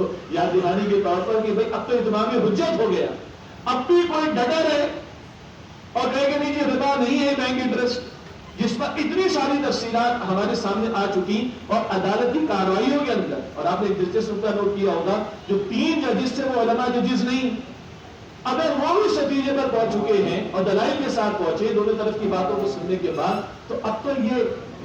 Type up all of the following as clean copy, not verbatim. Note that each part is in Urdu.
کو یاد دہانی کے طور پر کہ بھئی اب تو اتمام حجت ہو گیا، اب بھی کوئی ڈٹر ہے اور کہے کہ نہیں یہ ربا نہیں ہے بینک انٹرسٹ، جس پر اتنی ساری تفصیلات ہمارے سامنے آ چکی اور عدالت کی کارروائیوں کے اندر. اور آپ نے ایک دلچسپ نقطہ نوٹ کیا ہوگا، جو 3 ججز تھے وہ علماء ججز نہیں، اگر وہ بھی اس نتیجے پر پہنچ چکے ہیں اور دلائل کے ساتھ پہنچے دونوں طرف کی باتوں کو سننے کے بعد، تو اب تو یہ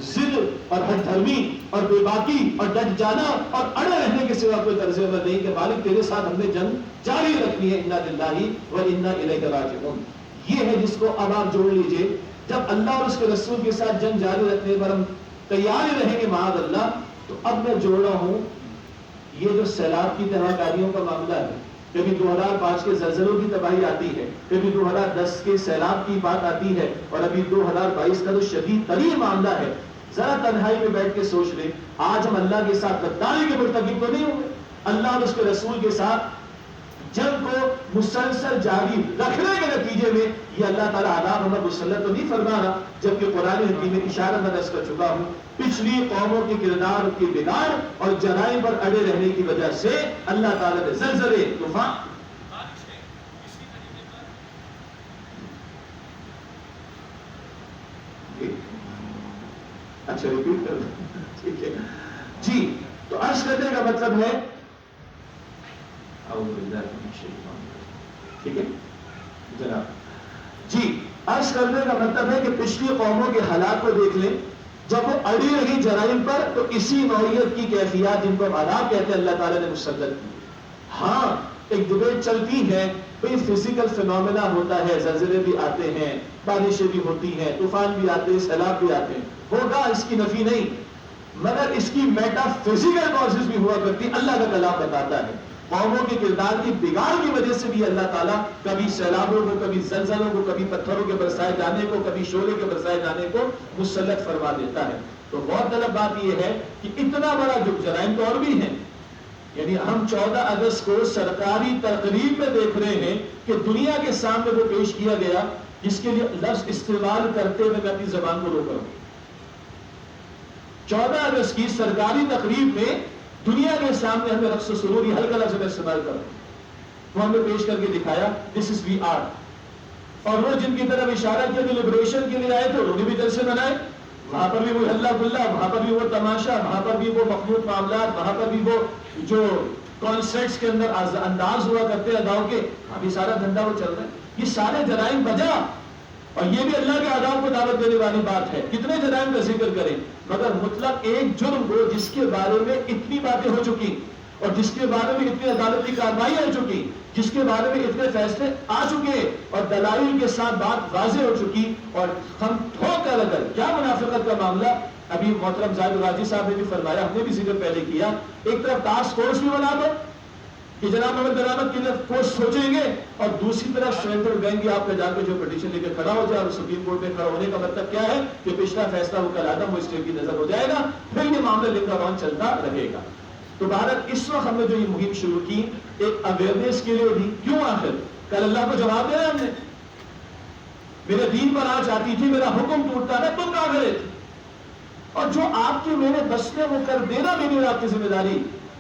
ضد اور ہٹ دھرمی اور بے باکی اور ڈٹ جانا اور اڑے رہنے کے سوا کوئی طرز عمل نہیں کہ مالک تیرے ساتھ ہم نے جنگ جاری رکھنی ہے، انا للہ و انا الیہ راجعون. یہ ہے جس کو اب آپ جوڑ لیجئے، جب اللہ اور اس کے رسول کے ساتھ جنگ جاری رکھنے پر ہم تیار ہی رہیں گے معاذ اللہ، تو اب میں جوڑ رہا ہوں یہ جو سیلاب کی طرح کاریوں کا معاملہ ہے، کبھی 2005 کے زلزلوں کی تباہی آتی ہے، کبھی 2010 کے سیلاب کی بات آتی ہے، اور ابھی 2022 کا تو شدید ترین معاملہ ہے. ذرا تنہائی میں بیٹھ کے سوچ لیں، آج ہم اللہ کے ساتھ غداری کے مرتکب تو نہیں ہوں گے؟ اللہ اور اس کے رسول کے ساتھ جنگ کو مسلسل جاری رکھنے کے نتیجے میں یہ اللہ تعالیٰ عذاب ہمیں مسلط تو نہیں فرما رہا، جبکہ قرآن حکیم میں اشارہ میں عرض کر چکا ہوں پچھلی قوموں کے کردار کی بگاڑ اور جرائم پر اڑے رہنے کی وجہ سے اللہ تعالیٰ نے زلزلے، طوفان. اچھا ریپیٹ کر ٹھیک ہے جی. تو عرض کرنے کا مطلب ہے ٹھیک ہے جناب جی، عرض کرنے کا مطلب ہے کہ پچھلی قوموں کے حالات کو دیکھ لیں، جب وہ اڑی رہی جرائم پر تو اسی نوعیت کی کیفیات جن کو ہم عذاب کہتے ہیں اللہ تعالیٰ نے مسلط کی. ہاں ایک ڈبیٹ چلتی ہے بھئی فزیکل فینومینا ہوتا ہے، زلزلے بھی آتے ہیں، بارشیں بھی ہوتی ہیں، طوفان بھی آتے ہیں، سیلاب بھی آتے ہیں، ہوگا اس کی نفی نہیں، مگر اس کی میٹا فزیکل کازز بھی ہوا کرتی. اللہ کا کلام بتاتا ہے قوموں کے کردار کی بگاڑ کی وجہ سے بھی اللہ تعالیٰ کبھی سیلابوں کو، کبھی زلزلوں کو، کبھی پتھروں کے برسائے جانے کو، کبھی شعلے کے برسائے جانے کو مسلط فرما دیتا ہے. تو غور طلب بات یہ ہے کہ اتنا بڑا جرائم تو اور بھی ہیں. یعنی ہم 14 اگست کو سرکاری تقریب میں دیکھ رہے ہیں کہ دنیا کے سامنے وہ پیش کیا گیا جس کے لیے لفظ استعمال کرتے ہوئے میں اپنی زبان کو روک رہا ہوں. 14 اگست کی سرکاری تقریب میں دنیا کے سامنے ہمیں رقص و سرور یہ ہلکا لفظ استعمال کر رہے ہیں، وہ ہمیں پیش کر کے دکھایا دس از وی آر. اور وہ جن کی طرف اشارہ کیا جو لبریشن کے لیے آئے تھے انہوں نے بھی جلسے بنائے، وہاں پر بھی وہ ہلا گلا، وہاں پر بھی وہ تماشا، وہاں پر بھی وہ مخلوط معاملات، وہاں پر بھی وہ جو کانسرٹس کے اندر انداز ہوا کرتے ہیں اداؤں کے، ابھی سارا دھندا وہ چل رہا ہے. یہ سارے جرائم بجا، اور یہ بھی اللہ کے عذاب کو دعوت دینے والی بات ہے. کتنے جرائم کا ذکر کریں، مگر مطلق ایک جرم کو جس کے بارے میں اتنی باتیں ہو چکی اور جس کے بارے میں اتنی عدالتی کارروائی ہو چکی، جس کے بارے میں اتنے فیصلے آ چکے اور دلائل کے ساتھ بات واضح ہو چکی، اور ہم ٹھوک کر اگر کیا منافقت کا معاملہ، ابھی محترم زاہد راجی صاحب نے بھی فرمایا، ہم نے بھی ذکر پہلے کیا، ایک طرف ٹاسک فورس بھی بنا دو کہ جناب ہمیں درامت کے لیے فورس سوچیں گے، اور دوسری طرف سرینڈر بینک آپ کا جا کے جو پٹیشن لے کے کھڑا ہو جائے اور سپریم کورٹ میں کھڑا ہونے کا مطلب کیا ہے کہ پچھلا فیصلہ وہ کل آدم وہ اسٹیٹ کی نظر ہو جائے گا، پھر یہ معاملہ لنگا وان چلتا رہے گا. تو بھارت اس وقت ہم نے جو یہ مہم شروع کی ایک اویئرنیس کے لیے بھی، کیوں آخر کل اللہ کو جواب دینا ہم نے، میرے دین پر آج آتی تھی، میرا حکم ٹوٹتا ہے، تم کہاں گئے تھے، اور جو آپ کے میرے بس میں وہ کر دینا میری اور آپ کی ذمہ داری.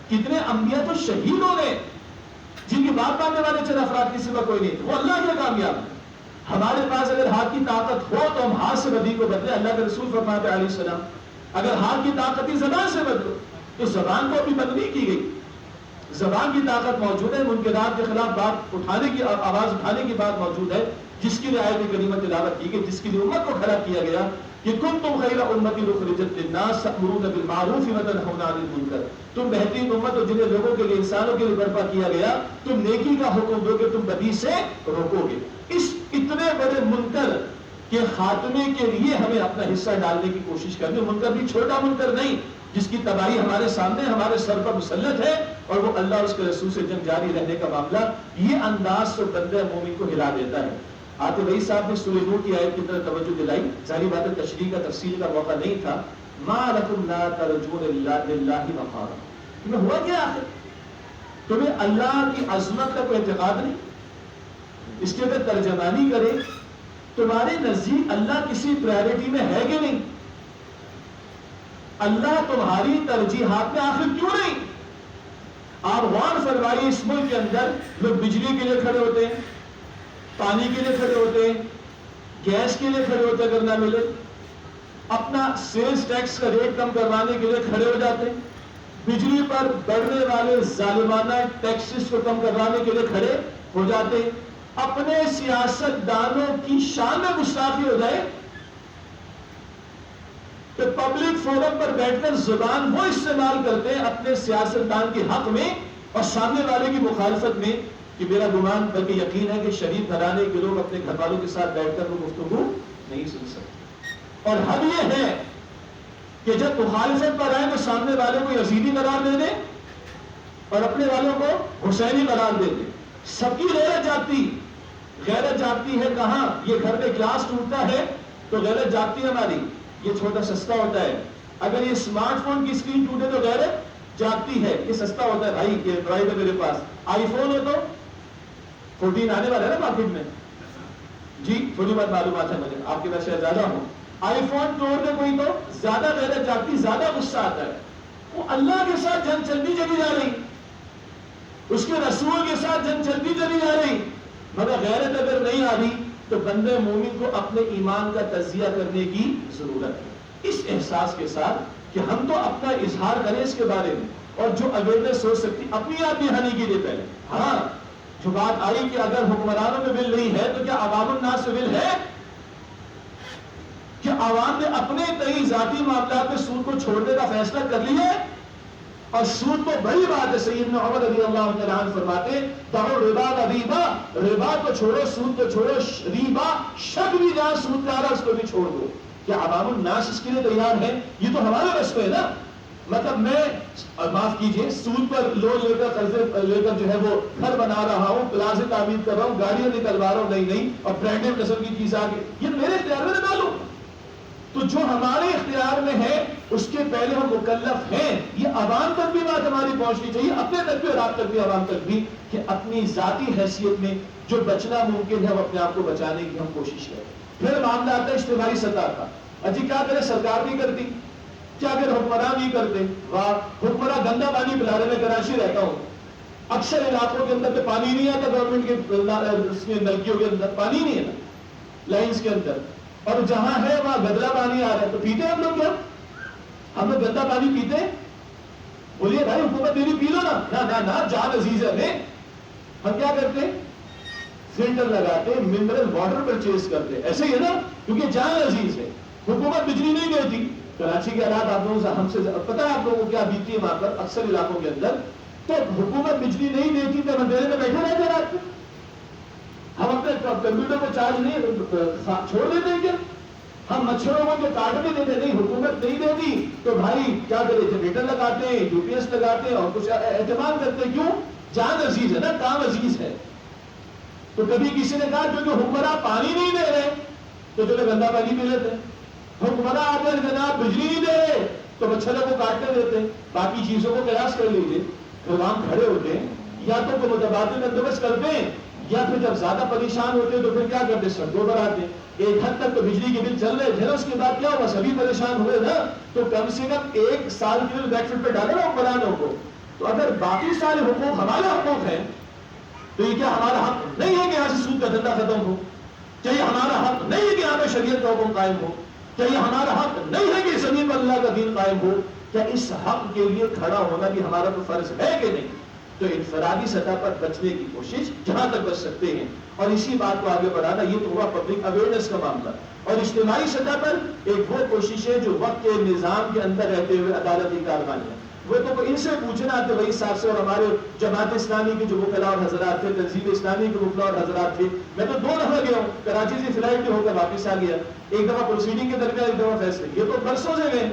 کتنے انبیاء تو شہید ہو گئے جن کی بات ماننے والے چند افراد کی سوا کوئی نہیں تھے، وہ اللہ کے کامیاب ہے. ہمارے پاس اگر ہاتھ کی طاقت ہو تو ہم ہاتھ سے بدی کو بدلے. اللہ کے رسول فرماتے علیہ السلام اگر ہاتھ کی طاقت ہی زبان سے بدلو تو زبان کو بھی بند نہیں کی گئی، زبان کی طاقت موجود ہے، منکرات کے خلاف بات اٹھانے کی، آواز اٹھانے کی بات موجود ہے، جس کی آیت کریمہ تلاوت کی گئی، جس کے لیے امت کو کھڑا کیا گیا کہ کنتم خیر امتی اخرجت للناس تأمرون بالمعروف وتنہون عن المنکر. تم بہترین امت ہو جنہیں لوگوں کے لیے، انسانوں کے لیے برپا کیا گیا، تم نیکی کا حکم دو گے، تم بدی سے روکو گے. اس اتنے بڑے منکر کے خاتمے کے لیے ہمیں اپنا حصہ ڈالنے کی کوشش کرنی. منکر بھی چھوٹا منکر نہیں جس کی تباہی ہمارے سامنے ہمارے سر پر مسلط ہے، اور وہ اللہ اور اس کے رسول سے جنگ جاری رہنے کا معاملہ، یہ انداز تو بندہ مومن کو ہلا دیتا ہے. آتے بھائی صاحب نے سورہ نور کی آیت کی طرف توجہ دلائی، ظاہری بات ہے تشریح کا تفصیل کا موقع نہیں تھا. ما لکم لا ترجون للہ وقارا، تمہیں ہوا کیا آخر؟ تمہیں اللہ کی عظمت کا کوئی اعتقاد نہیں؟ اس کے اگر ترجمانی کرے تمہارے نزدیک اللہ کسی پرائرٹی میں ہے کہ نہیں؟ اللہ تمہاری ترجیحات میں آخر کیوں نہیں؟ آپ غور فرمائیے اس ملک کے اندر لوگ بجلی کے لیے کھڑے ہوتے ہیں، پانی کے لیے کھڑے ہوتے ہیں، گیس کے لیے کھڑے ہوتے اگر نہ ملے، اپنا سیلز ٹیکس کا ریٹ کم کروانے کے لیے کھڑے ہو جاتے ہیں، بجلی پر بڑھنے والے ظالمانہ ٹیکسز کو کم کروانے کے لیے کھڑے ہو جاتے ہیں، اپنے سیاست دانوں کی شان میں گستاخی ہو جائے تو پبلک فورم پر بیٹھ کر زبان وہ استعمال کرتے ہیں اپنے سیاستدان کے حق میں اور سامنے والے کی مخالفت میں، کہ میرا گمان بلکہ یقین ہے کہ شریف گھرانے کے لوگ اپنے گھر والوں کے ساتھ بیٹھ کر وہ گفتگو نہیں سن سکتے۔ اور حد یہ ہے کہ جب مخالفت پر آئے تو سامنے والے کو یزیدی قرار دے دیں اور اپنے والوں کو حسینی قرار دے دیں۔ سب کی غیرت جاگتی ہے کہاں؟ یہ گھر میں گلاس ٹوٹتا ہے تو غیرت جاگتی ہے ہماری، یہ چھوٹا سستا ہوتا ہے۔ اگر یہ اسمارٹ فون کی اسکرین ٹوٹے تو غیرت جاگتی ہے، یہ سستا ہوتا ہے بھائی، یہ ڈرائیو ہے میرے پاس، آئی فون ہے تو 14 آنے والا ہے نا مارکیٹ میں، جی تھوڑی بات معلومات ہے مجھے، آپ کے پاس شاید زیادہ ہوں، آئی فون توڑ دے کوئی تو زیادہ غیرت جاگتی، زیادہ غصہ آتا ہے۔ وہ اللہ کے ساتھ جنگ چلتی چلی جا رہی، اس کے رسول کے ساتھ جنگ چلتی چلی جا رہی، مگر غیرت اگر نہیں آ رہی تو بندے مومن کو اپنے ایمان کا تجزیہ کرنے کی ضرورت ہے، اس احساس کے ساتھ کہ ہم تو اپنا اظہار کریں اس کے بارے میں، اور جو اویئرنیس ہو سکتی اپنی آپ دہانی کے لیے پہلے۔ ہاں جو بات آئی کہ اگر حکمرانوں میں ول نہیں ہے تو کیا عوام الناس میں ول ہے؟ کہ عوام نے اپنے کئی ذاتی معاملات میں سود کو چھوڑنے کا فیصلہ کر لیا ہے؟ اور سود تو بڑی بات ہے، سیدنا عمر رضی اللہ عنہ فرماتے دعو ربا ریبا، ربا کو چھوڑو، سود کو چھوڑو، ریبا شک بھی جہاں سود کا رہا اس کو بھی چھوڑ دو۔ کیا عوام الناس اس کے لیے تیار ہے؟ یہ تو ہمارے بس میں ہے نا، مطلب میں معاف کیجئے سود پر لون لے کر قرضے لے کر جو ہے وہ گھر بنا رہا ہوں، پلازے تعمیر کر رہا ہوں، گاڑیاں نکلوا رہا ہوں، نہیں اور برانڈیڈ قسم کی چیز آگے، یہ میرے اختیار میں نہ ڈالو۔ تو جو ہمارے اختیار میں ہے اس کے پہلے ہم مکلف ہیں، یہ عوام تک بھی بات ہماری پہنچنی چاہیے، اپنے تک بھی اور آپ تک بھی، عوام تک بھی، کہ اپنی ذاتی حیثیت میں جو بچنا ممکن ہے وہ اپنے آپ کو بچانے کی ہم کوشش کریں۔ پھر معاملہ آتا ہے اجتماعی سطح کا، اجی کیا کرے سرکار نہیں کرتی، کیا اگر حکمران نہیں کرتے، واہ حکمراں گندا پانی پلا رہے، میں کراچی رہتا ہوں، اکثر علاقوں کے اندر پہ پانی نہیں آتا، گورنمنٹ کے نلکیوں کے اندر پانی نہیں ہے لائنز کے اندر، اور جہاں ہے وہاں گدلا پانی آ رہا ہے، تو پیتے ہم لوگ کیا؟ ہم لوگ گندا پانی پیتے؟ بولیے بھائی حکومت میری پی لو نا، جان عزیز ہے، ہم کیا کرتے؟ فلٹر لگاتے، منرل واٹر پرچیز کرتے، ایسے ہی ہے نا، کیونکہ جان عزیز ہے۔ حکومت بجلی نہیں دیتی، کراچی کے حالات آپ لوگوں سے ہم سے پتہ ہے آپ لوگوں کو کیا بیتی ہے وہاں پر اکثر علاقوں کے اندر، تو حکومت بجلی نہیں دیتی تو اندھیرے میں بیٹھے رہتے رات کو، ہم اپنے کمپیوٹر کو چارج نہیں چھوڑ دیتے ہیں کیا؟ ہم مچھروں کو جو کاٹنے دیتے نہیں، حکومت نہیں دیتی تو بھائی کیا کرے، جنریٹر لگاتے ہیں، یو پی ایس لگاتے ہیں اور کچھ اہتمام کرتے ہیں، کیوں؟ جان عزیز ہے نا، کام عزیز ہے۔ تو کبھی کسی نے کہا جو حکمراں پانی نہیں دے رہے تو چلو گندا پانی پی لیتے ہیں، حکمراں اگر جناب بجلی نہیں دے رہے تو مچھروں کو کاٹنے دیتے ہیں، باقی چیزوں کو قیاس کر لیجیے، عوام کھڑے ہوتے ہیں یا تو کوئی متبادل بندوبست کرتے ہیں یا پھر جب زیادہ پریشان ہوتے ہیں تو پھر کیا کرتے ہیں، سڑکوں پر آتے ہیں۔ ایک حد تک تو بجلی کے بل چل رہے تھے نا، اس کے بعد کیا ہوا، سبھی پریشان ہوئے نا، تو کم سے کم ایک سال کے لیے بیک فٹ پہ ڈالے نا حکمرانوں کو۔ تو اگر باقی سارے حقوق ہمارے حقوق ہیں تو یہ کیا ہمارا حق نہیں ہے کہ یہاں سے سود کا دھندا ختم ہو؟ کیا یہ ہمارا حق نہیں ہے کہ یہاں پہ شریعت کا حکم قائم ہو؟ کیا یہ ہمارا حق نہیں ہے کہ زمین پر اللہ کا دین قائم ہو؟ کیا اس حق کے لیے کھڑا ہونا بھی ہمارا تو فرض ہے کہ نہیں؟ تو انفرادی سطح پر بچنے کی کوشش جہاں تک بچ سکتے ہیں، اور اسی بات کو آگے بڑھانا، یہ تو ہوا پبلک اویئرنیس کا معاملہ۔ اور اجتماعی سطح پر ایک وہ کوشش ہے جو وقت کے نظام کے اندر رہتے ہوئے عدالتی کاروائیاں، وہ تو ان سے پوچھنا آتے وہی صاحب سے، اور ہمارے جماعت اسلامی کے جو وکلاء اور حضرات تھے، تنظیم اسلامی کے وکلاء اور حضرات تھے، میں تو 2 دفعہ گیا ہوں، کراچی سے فلائٹ کے ہو کر واپس آ گیا، ایک دفعہ پروسیڈنگ کے درمیان، ایک دفعہ فیصلے، یہ تو برسوں سے گئے،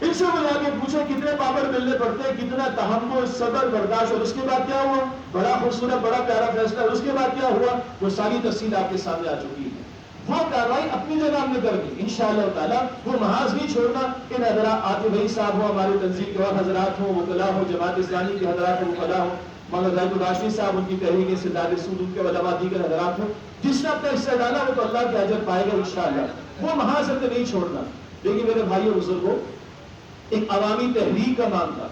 ان سے بلا کے پوچھے کتنے پاپڑ ملنے پڑتے ہیں، کتنا تحمل، صبر، برداشت، اور اس کے بعد کیا ہوا، بڑا خوبصورت بڑا پیارا فیصلہ، اور اس کے بعد کیا ہوا، وہ ساری تفصیل آپ کے سامنے آ چکی ہے۔ وہ کاروائی اپنی جگہ ہم نے کرنی انشاءاللہ تعالیٰ، وہ محاذ نہیں چھوڑنا۔ ان حضرات آتے بھائی صاحب ہو، ہمارے تنظیم کے اور حضرات ہوں، وکلاء ہو، جماعت اسلامی کے حضرات ہوں، وکلاء ہوں، مولانا زاہد الراشدی صاحب، ان کی تحریک استدلال سود، ان کے علماء، دیگر حضرات ہوں، جس نے اپنا حصہ ڈالا وہ تو اللہ کے اجر پائے گا انشاءاللہ، وہ محاذ نہیں چھوڑنا۔ لیکن میرے بھائیوں بزرگوں، ایک عوامی تحریک کا معاملہ،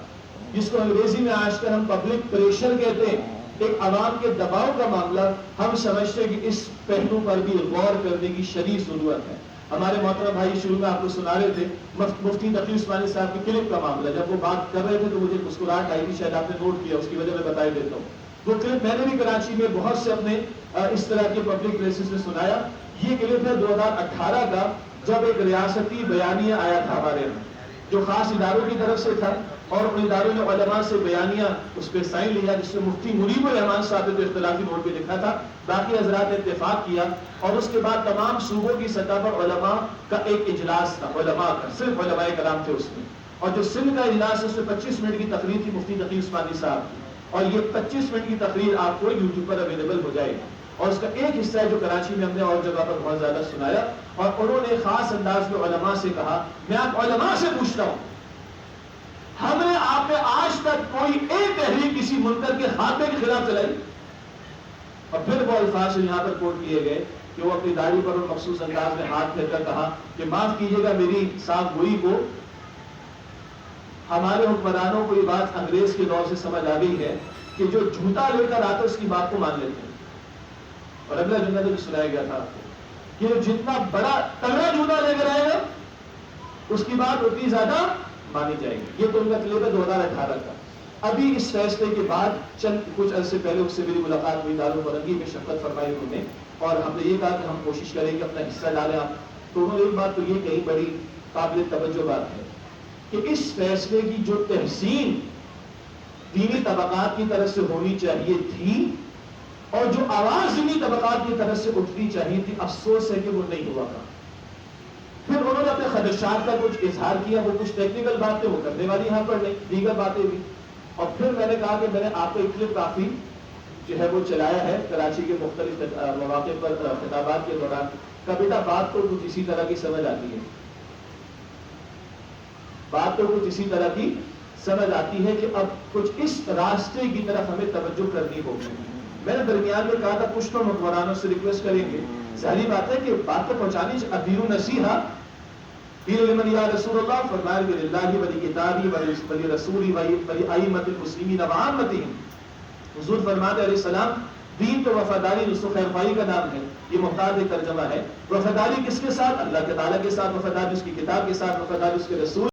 جس کو انگریزی میں آج کل ہم پبلک پریشر کہتے ہیں، ایک عوام کے دباؤ کا معاملہ، ہم سمجھتے ہیں کہ اس پہلو پر بھی غور کرنے کی شدید ضرورت ہے۔ ہمارے محترم بھائی شروع میں آپ کو سنا رہے تھے مفتی تقی عثمانی صاحب کی کلپ کا معاملہ، جب وہ بات کر رہے تھے تو مجھے مسکراہٹ آئی تھی، شاید آپ نے نوٹ کیا، اس کی وجہ میں بتا دیتا ہوں۔ وہ کلپ میں نے بھی کراچی میں بہت سے اپنے اس طرح کے پبلک پلیسز میں سنایا۔ یہ کلپ ہے 2018 کا، جب ایک ریاستی بیانیہ آیا تھا ہمارے یہاں، جو خاص اداروں کی طرف سے تھا، اور ان اداروں نے علماء سے بیانیہ اس پہ سائن لیا، جس میں مفتی منیب الرحمان صاحب نے اختلافی نوٹ پہ لکھا تھا، باقی حضرات نے اتفاق کیا، اور اس کے بعد تمام صوبوں کی سطح پر علماء کا ایک اجلاس تھا، علماء کا، صرف علماء کرام تھے اس میں، اور جو سندھ کا اجلاس ہے اس میں 25 منٹ کی تقریر تھی مفتی تقی عثمانی صاحب کی، اور یہ 25 منٹ کی تقریر آپ کو یوٹیوب پر اویلیبل ہو جائے گی، اور اس کا ایک حصہ ہے جو کراچی میں ہم نے اور جگہ پر بہت زیادہ سنایا، اور انہوں نے خاص انداز میں علماء سے کہا، میں آپ علماء سے پوچھتا ہوں، ہم نے آپ نے آج تک کوئی ایک تحریک کسی منکر کے خاتمے کے خلاف چلائی؟ اور پھر وہ الفاظ یہاں پر کوٹ کیے گئے کہ وہ اپنی داڑھی پر اور مخصوص انداز میں ہاتھ پھیر کر کہا کہ معاف کیجیے گا میری صاف گوئی کو، ہمارے حکمرانوں کو یہ بات انگریز کے دور سے سمجھ آ گئی ہے کہ جو جھوٹا لے کر آتا اس کی بات کو مان لیتے ہیں، اور اگلا جملہ جو سنایا گیا تھا کہ جتنا بڑا تگڑا جھوٹا لے کر آئے گا اس کی بات اتنی زیادہ مانی جائے گی۔ یہ تو ان کا کلپ ہے 2018 کا۔ ابھی اس فیصلے کے بعد چند کچھ عرصے پہلے اس سے میری ملاقات ہوئی، دارالفرنگی میں شفقت فرمائی انہوں نے، اور ہم نے یہ کہا کہ ہم کوشش کریں کہ اپنا حصہ ڈالیں آپ، تو انہوں نے ایک بات تو یہ کہی، بڑی قابل توجہ بات ہے، کہ اس فیصلے کی جو تحسین دینی طبقات کی طرف سے ہونی چاہیے تھی، اور جو آواز دینی طبقات کی طرف سے اٹھنی چاہیے تھی، افسوس ہے کہ وہ نہیں ہوا تھا۔ پھر انہوں نے اپنے خدشات کا کچھ اظہار کیا، وہ کچھ ٹیکنیکل باتیں وہ کرنے والی یہاں پر نہیں، دیگر باتیں بھی، اور پھر میں نے کہا کہ میں نے آپ کو ایک کلپ کافی جو ہے وہ چلایا ہے کراچی کے مختلف مواقع پر خطابات کے دوران، کہ بیٹا بات تو کچھ اسی طرح کی سمجھ آتی ہے، بات تو کچھ اسی طرح کی سمجھ آتی ہے کہ اب کچھ اس راستے کی طرف ہمیں توجہ کرنی ہوگی۔ میں نے درمیان میں کہا تھا کچھ تو حکمرانوں سے ریکویسٹ کریں گے، ظاہری بات ہے کہ بات تو پہنچانی چاہیے، ادیر نصیحہ قیل لمن یا رسول اللہ، فرمایا کہ للہ ولی کتابی ولی رسولی ولی ائمۃ المسلمین وعامتہم، حضور فرماتے علیہ السلام دین تو وفاداری رسول خیر خواہی کا نام ہے، یہ محتاط ایک ترجمہ ہے، وفاداری کس کے ساتھ؟ اللہ کے تعالیٰ کے ساتھ وفاداری، اس کی کتاب کے ساتھ وفاداری، اس کے رسول